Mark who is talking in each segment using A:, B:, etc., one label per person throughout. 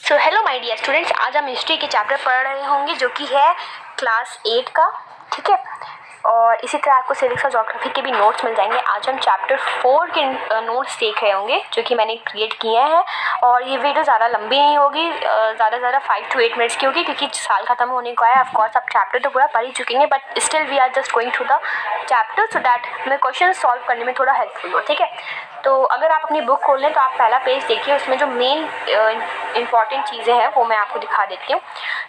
A: So hello my dear students, आज हम history के चैप्टर पढ़ रहे होंगे जो कि है क्लास 8 का। ठीक है, और इसी तरह आपको सिविक्स और ज्योग्राफी के भी नोट्स मिल जाएंगे। आज हम चैप्टर 4 के नोट्स देख रहे होंगे जो कि मैंने क्रिएट किए हैं। और ये वीडियो ज़्यादा लंबी नहीं होगी, ज़्यादा 5 to 8 मिनट्स की होगी क्योंकि साल खत्म होने को है। ऑफकोर्स आप चैप्टर तो पूरा पढ़ ही चुके हैं, but still we are just going through the chapter so that हमें क्वेश्चन सॉल्व करने में थोड़ा हेल्पफुल हो। ठीक है, तो अगर आप अपनी बुक खोल लें तो आप पहला पेज देखिए, उसमें जो मेन इंपॉर्टेंट चीज़ें हैं वो मैं आपको दिखा देती हूँ।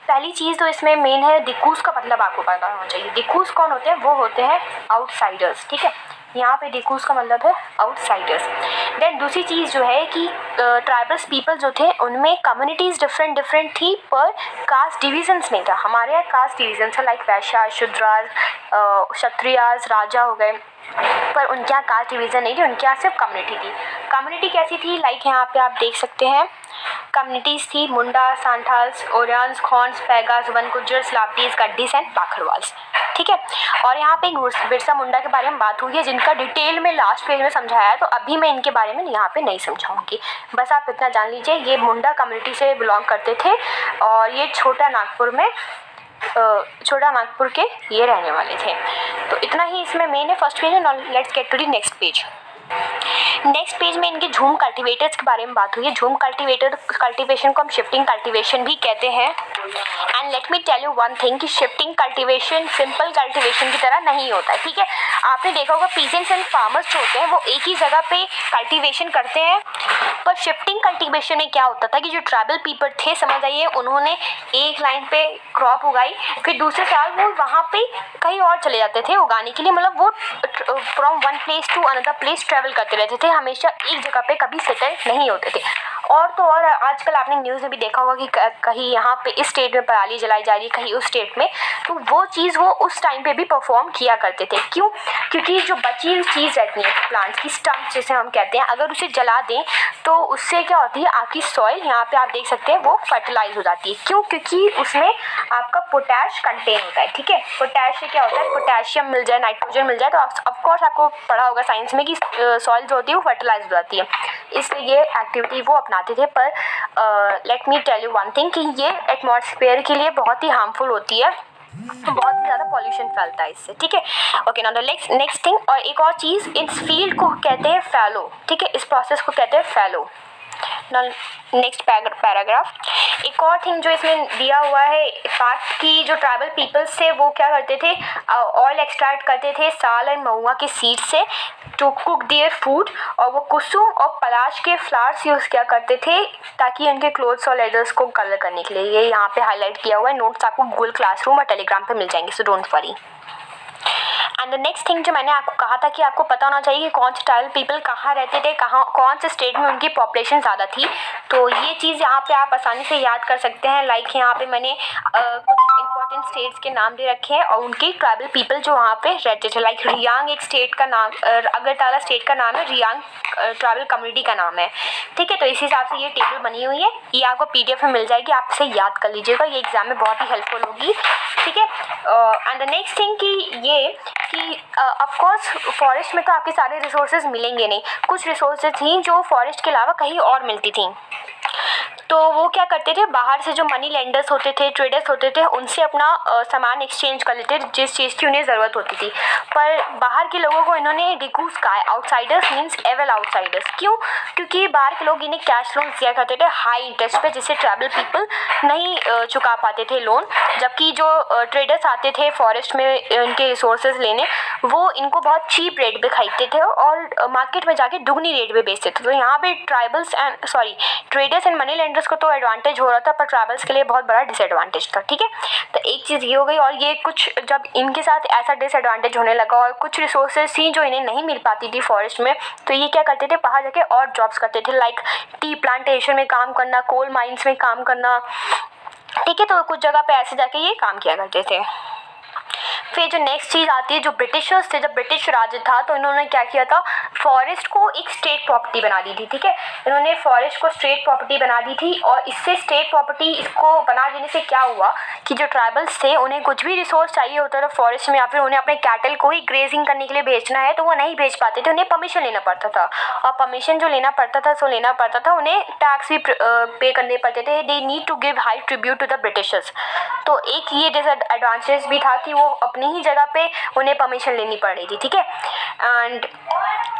A: पहली चीज़ तो इसमें मेन है डिकूज का मतलब आपको पता होना चाहिए। डिकूज कौन होते हैं? वो होते हैं आउटसाइडर्स। ठीक है, यहाँ पे डिकूज का मतलब है आउटसाइडर्स। देन दूसरी चीज़ जो है कि ट्राइबल्स पीपल जो थे उनमें कम्युनिटीज़ डिफरेंट थी पर कास्ट डिविजन्स नहीं था। हमारे यहाँ कास्ट डिविजन था लाइक वैश्य, शूद्रास, क्षत्रियास, राजा हो गए, पर उनके यहाँ कास्ट डिवीज़न नहीं थी, उनके यहाँ सिर्फ कम्युनिटी थी। कम्युनिटी कैसी थी? लाइक यहाँ पे आप देख सकते हैं कम्युनिटीज़ थी मुंडा, सांथाल्स, ओरियंस, खॉन्स, पैगास, वन गुज्जर्स, लावटीज, गड्डीस एंड पाखरवाल्स। ठीक है, और यहाँ पे बिरसा मुंडा के बारे में बात हुई है जिनका डिटेल में लास्ट पेज में समझाया है, तो अभी मैं इनके बारे में यहाँ पे नहीं समझाऊंगी। बस आप इतना जान लीजिए ये मुंडा कम्युनिटी से बिलोंग करते थे और ये छोटा नागपुर के ये रहने वाले थे। तो इतना ही इसमें मेन है फर्स्ट पेज में। Let's get to the next page. Next page में इनके झूम कल्टीवेटर्स के बारे में बात हुई है। झूम कल्टीवेशन को हम शिफ्टिंग कल्टीवेशन भी कहते हैं। And let me tell you one thing कि शिफ्टिंग कल्टीवेशन सिंपल कल्टीवेशन की तरह नहीं होता है। ठीक है, आपने देखा होगा पीजेंट्स एंड फार्मर्स जो होते हैं वो एक ही जगह पे कल्टीवेशन करते हैं, पर शिफ्टिंग कल्टीवेशन में क्या होता था कि जो ट्राइबल पीपल थे, समझ आइए, उन्होंने एक लाइन पे क्रॉप उगाई, फिर दूसरे साल वो वहाँ पे कहीं और चले जाते थे उगाने के लिए। मतलब वो from one place to another place travel करते रहते थे, हमेशा एक जगह पे कभी सेटल नहीं होते थे। और तो और आजकल आपने न्यूज़ में भी देखा होगा कि कहीं यहाँ पे इस स्टेट में पराली जलाई जा रही है, कहीं उस स्टेट में, तो वो चीज़ वो उस टाइम पे भी परफॉर्म किया करते थे। क्यों? क्योंकि जो बची हुई चीज़ रहती है प्लांट की स्टम्प जिसे हम कहते हैं, अगर उसे जला दें तो उससे क्या होती है, आपकी सॉइल यहाँ पे आप देख सकते हैं वो फर्टिलाइज हो जाती है। क्यों? क्योंकि उसमें आपका पोटैश कंटेन होता है। ठीक है, पोटैश से क्या होता है, पोटेशियम मिल जाए, नाइट्रोजन मिल जाए, तो ऑफकोर्स आपको पढ़ा होगा साइंस में कि सॉइल जो होती है वो फर्टिलाइज हो जाती है, इसलिए ये एक्टिविटी वो अपनाते थे। पर let me tell you one thing कि ये एटमॉस्फेयर के लिए बहुत ही हार्मफुल होती है, बहुत ही ज़्यादा पॉल्यूशन फैलता है इससे। ठीक है, okay, now the next thing. और एक और चीज़, इस फील्ड को कहते हैं फैलो। ठीक है, इस प्रोसेस को कहते हैं फैलो। नेक्स्ट पैराग्राफ, एक और थिंग जो इसमें दिया हुआ है फैक्ट कि जो ट्राइबल पीपल्स थे वो क्या करते थे, ऑयल एक्सट्रैक्ट करते थे साल एंड महुआ के सीड से टू कुक देयर फूड, और वो कुसुम और पलाश के फ्लावर्स यूज़ किया करते थे ताकि उनके क्लोथ्स और लेदर्स को कलर करने के लिए। ये यहाँ पे हाईलाइट किया हुआ है। नोट्स आपको गूगल क्लासरूम और टेलीग्राम पे मिल जाएंगे, so don't worry. And the next thing जो मैंने आपको कहा था कि आपको पता होना चाहिए कि कौन से ट्राइबल पीपल कहाँ रहते थे, कौन से स्टेट में उनकी पॉपुलेशन ज़्यादा थी, तो ये चीज़ यहाँ पे आप आसानी से याद कर सकते हैं। लाइक यहाँ पे मैंने कुछ इंपॉर्टेंट स्टेट्स के नाम दे रखे हैं और उनके ट्राइबल पीपल जो वहाँ पे रहते थे। लाइक रियांग एक स्टेट का नाम, अगरतला स्टेट का नाम है, रियांग ट्राइबल कम्युनिटी का नाम है। ठीक है, तो इस हिसाब से ये टेबल बनी हुई है, ये आपको PDF में मिल जाएगी, आप इसे याद कर लीजिएगा, ये एग्जाम में बहुत ही हेल्पफुल होगी। ठीक है, एंड द नेक्स्ट थिंग कि ये कि ऑफकोर्स फॉरेस्ट में तो आपके सारे रिसोर्सेज मिलेंगे नहीं, कुछ रिसोर्सेज थी जो फॉरेस्ट के अलावा कहीं और मिलती थी, तो वो क्या करते थे, बाहर से जो मनी लेंडर्स होते थे, ट्रेडर्स होते थे, उनसे अपना सामान एक्सचेंज कर लेते जिस चीज़ की उन्हें ज़रूरत होती थी। पर बाहर के लोगों को इन्होंने डिकूज कहा है, आउटसाइडर्स मीन्स एवल आउटसाइडर्स। क्यों? क्योंकि बाहर के लोग इन्हें कैश लोन दिया करते थे हाई इंटरेस्ट पे, जिससे ट्राइबल पीपल नहीं चुका पाते थे लोन, जबकि जो ट्रेडर्स आते थे फॉरेस्ट में इनके रिसोर्सेज लेने, वो इनको बहुत चीप रेट पे खरीदते थे और मार्केट में जाके दुगनी रेट पे बेचते थे। तो यहाँ पे ट्रेडर्स एंड मनी लेंडर्स को तो एडवांटेज हो रहा था, पर ट्राइबल्स के लिए बहुत बड़ा डिसएडवांटेज था। ठीक है, तो एक चीज़ ये हो गई। और ये कुछ जब इनके साथ ऐसा डिसएडवांटेज होने लगा और कुछ रिसोर्सेज थी जो इन्हें नहीं मिल पाती थी फॉरेस्ट में, तो ये क्या करते थे, बाहर जाके और जॉब्स करते थे, लाइक टी प्लांटेशन में काम करना, कोल माइंस में काम करना। ठीक है, तो कुछ जगह पे ऐसे जाके ये काम किया करते थे। फिर जो नेक्स्ट चीज़ आती है, जो ब्रिटिशर्स थे, जब ब्रिटिश राज था तो इन्होंने क्या किया था, फॉरेस्ट को एक स्टेट प्रॉपर्टी बना दी थी। ठीक है, इन्होंने फॉरेस्ट को स्टेट प्रॉपर्टी बना दी थी और इससे स्टेट प्रॉपर्टी इसको बना देने से क्या हुआ कि जो ट्राइबल्स थे उन्हें कुछ भी रिसोर्स चाहिए होता था फॉरेस्ट में, या फिर उन्हें अपने कैटल को ही ग्रेजिंग करने के लिए बेचना है तो वो नहीं बेच पाते थे, उन्हें परमिशन लेना पड़ता था। और परमिशन जो लेना पड़ता था उन्हें टैक्स भी पे करने पड़ते थे। They need to give high tribute to the Britishers. तो एक ये डिसएडवांटेज भी था कि वो अपनी ही जगह पे उन्हें परमिशन लेनी पड़ रही थी। ठीक है, एंड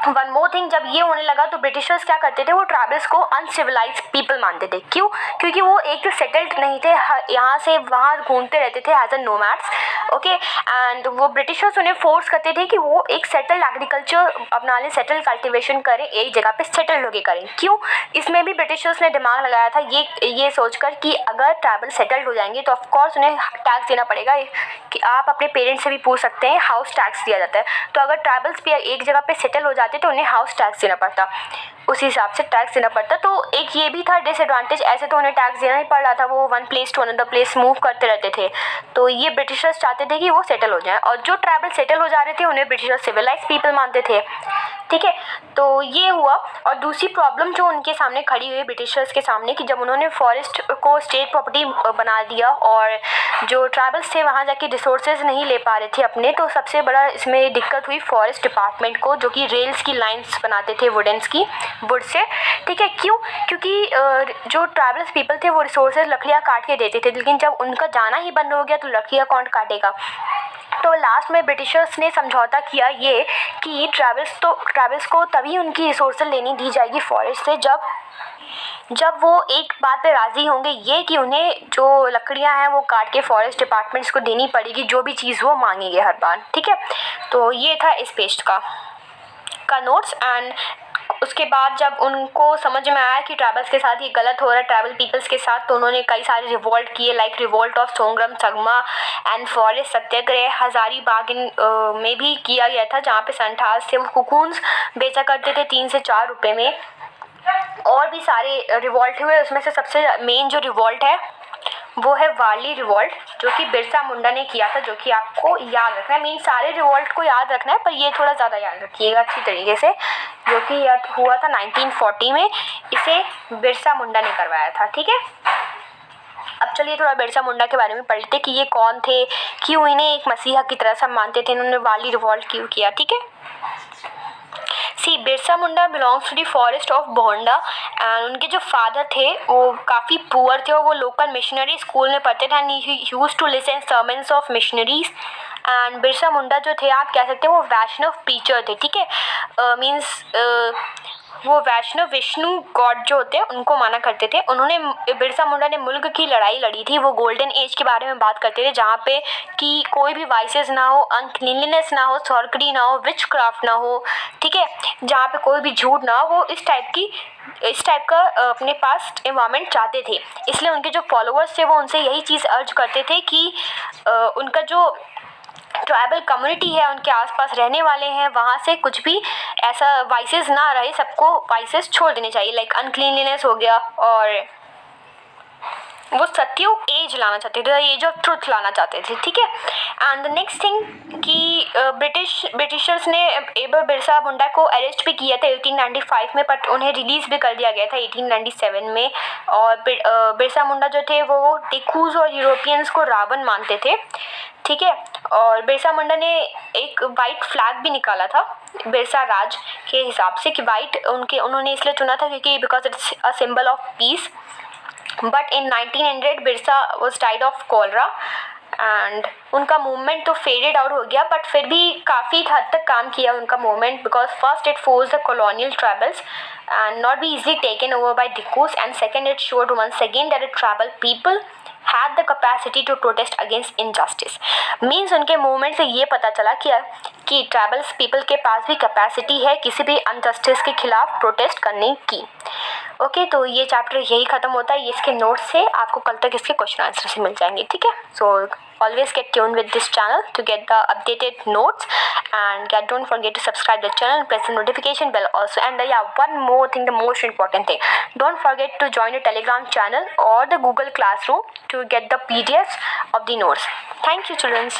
A: वन मोर थिंग, जब ये होने लगा तो ब्रिटिशर्स क्या करते थे, वो ट्राइबल्स को अनसिविलाइज्ड पीपल मानते थे। क्यों? क्योंकि वो एक तो सेटल्ड नहीं थे, यहाँ से वहाँ घूमते रहते थे as a nomads. Okay, and वो ब्रिटिशर्स उन्हें फोर्स करते थे कि वो एक सेटल्ड एग्रीकल्चर अपना लें, सेटल्ड कल्टिवेशन करें, एक जगह पे सेटल्ड होके करें। क्यों? इसमें भी ब्रिटिशर्स ने दिमाग लगाया था ये सोचकर कि अगर ट्राइबल सेटल्ड हो जाएंगे तो ऑफकोर्स उन्हें टैक्स देना पड़ेगा। कि आप अपने पेरेंट्स से भी पूछ सकते हैं, हाउस टैक्स दिया जाता है। तो अगर ट्राइबल्स भी एक जगह पे सेटल हो जाते तो उन्हें हाउस टैक्स देना पड़ता, उसी हिसाब से टैक्स देना पड़ता। तो एक ये भी था डिसएडवांटेज, ऐसे तो उन्हें टैक्स देना ही पड़ रहा था, वो one place to another place move करते रहते थे। तो ये ब्रिटिशर्स चाहते थे कि वो सेटल हो जाएं, और जो ट्राइबल सेटल हो जा रहे थे उन्हें ब्रिटिशर्स सिविलाइज पीपल मानते थे। ठीक है, तो ये हुआ। और दूसरी प्रॉब्लम जो उनके सामने खड़ी हुई ब्रिटिशर्स के सामने, कि जब उन्होंने फॉरेस्ट को स्टेट प्रॉपर्टी बना दिया और जो ट्राइबल्स थे वहाँ जाके रिसोर्सेज नहीं ले पा रहे थे अपने, तो सबसे बड़ा इसमें दिक्कत हुई फॉरेस्ट डिपार्टमेंट को, जो कि रेल्स की लाइंस बनाते थे वुड से। ठीक है, क्यों? क्योंकि जो ट्राइबल्स पीपल थे वो रिसोर्सेज लकड़ियाँ काट के देते थे, लेकिन जब उनका जाना ही बंद हो गया तो लकड़ियाँ कौन काटेगा। तो लास्ट में ब्रिटिशर्स ने समझौता किया ये कि ट्राइबल्स को तभी उनकी रिसोर्सेज लेनी दी जाएगी फॉरेस्ट से जब वो एक बात पे राज़ी होंगे, ये कि उन्हें जो लकड़ियां हैं वो काट के फॉरेस्ट डिपार्टमेंट्स को देनी पड़ेगी, जो भी चीज़ वो मांगेंगे हर बार। ठीक है, तो ये था इस पेज का नोट्स। एंड उसके बाद जब उनको समझ में आया कि ट्राइबल्स के साथ ये गलत हो रहा है, ट्राइबल पीपल्स के साथ, तो उन्होंने कई सारे रिवोल्ट किए, like revolt of Songram Sangma and forest satyagraha Hazaribagh में भी किया गया था, जहाँ पे संठास थे वो कुकून्स बेचा करते थे 3 से 4 रुपये में। और भी सारे रिवोल्ट हुए, उसमें से सबसे मेन जो रिवोल्ट है वो है वाली रिवोल्ट, जो कि बिरसा मुंडा ने किया था, जो कि आपको याद रखना है। मीन सारे रिवोल्ट को याद रखना है, पर ये थोड़ा ज़्यादा याद रखिएगा अच्छी तरीके से, जो कि हुआ था 1940 में। इसे बिरसा मुंडा ने करवाया था। ठीक है, अब चलिए थोड़ा बिरसा मुंडा के बारे में पढ़ लेते कि ये कौन थे, क्यों इन्हें एक मसीहा की तरह सब मानते थे, इन्होंने वाली रिवोल्ट क्यों किया। ठीक है, C Birsa Munda belongs to the forest of Bonda and उनके जो फादर थे वो काफ़ी पुअर थे और वो लोकल मिशनरी स्कूल में पढ़ते थे and he used to listen sermons of missionaries. And Birsa Munda जो थे, आप कह सकते हैं वो वैष्णव प्रीचर थे। ठीक है, मीन्स वो वैष्णव विष्णु गॉड जो होते हैं उनको माना करते थे। उन्होंने बिरसा मुंडा ने मुल्क की लड़ाई लड़ी थी। वो गोल्डन एज के बारे में बात करते थे, जहाँ पे कि कोई भी वाइसेस ना हो, अनक्लीनलीनेस ना हो, सॉर्करी ना हो, विच क्राफ्ट ना हो। ठीक है, जहाँ पे कोई भी झूठ ना हो, वो इस टाइप का अपने पास एनवायरनमेंट चाहते थे। इसलिए उनके जो फॉलोअर्स थे वो उनसे यही चीज़ अर्ज करते थे कि उनका जो ट्राइबल कम्युनिटी है, उनके आसपास रहने वाले हैं, वहाँ से कुछ भी ऐसा वाइसेस ना रहे, सबको वाइसेस छोड़ देने चाहिए, लाइक अनक्लीनलीनेस हो गया, और वो सत्ययुग एज लाना चाहते थे, एज ऑफ ट्रुथ लाना चाहते थे। ठीक है, एंड द नेक्स्ट थिंग कि ब्रिटिशर्स ने एबर बिरसा मुंडा को अरेस्ट भी किया था 1895 में, बट उन्हें रिलीज़ भी कर दिया गया था 1897 में। और बिरसा मुंडा जो थे वो टिकूज और यूरोपियंस को रावण मानते थे। ठीक है, और बिरसा मुंडा ने एक वाइट फ्लैग भी निकाला था बिरसा राज के हिसाब से, कि वाइट उन्होंने इसलिए चुना था क्योंकि because it's a symbol of peace. But in 1900 Birsa was died of cholera and उनका मूवमेंट तो फेडेड आउट हो गया, बट फिर भी काफ़ी हद तक काम किया उनका movement, because first it force the colonial tribals and not be easily taken over by Dikus, and second it showed once again that the tribal people had the capacity to protest against injustice. Means उनके movement से ये पता चला कि tribals people के पास भी capacity है किसी भी अनजस्टिस के खिलाफ प्रोटेस्ट करने की। ओके, तो ये चैप्टर यही ख़त्म होता है। इसके नोट्स से आपको कल तक इसके क्वेश्चन आंसर से मिल जाएंगे। ठीक है, सो always get tuned with this channel to get the updated notes, and don't forget to subscribe the channel and press the notification bell also. And one more thing, the most important thing, don't forget to join the Telegram channel or the Google Classroom to get the PDFs of the notes. Thank you, children.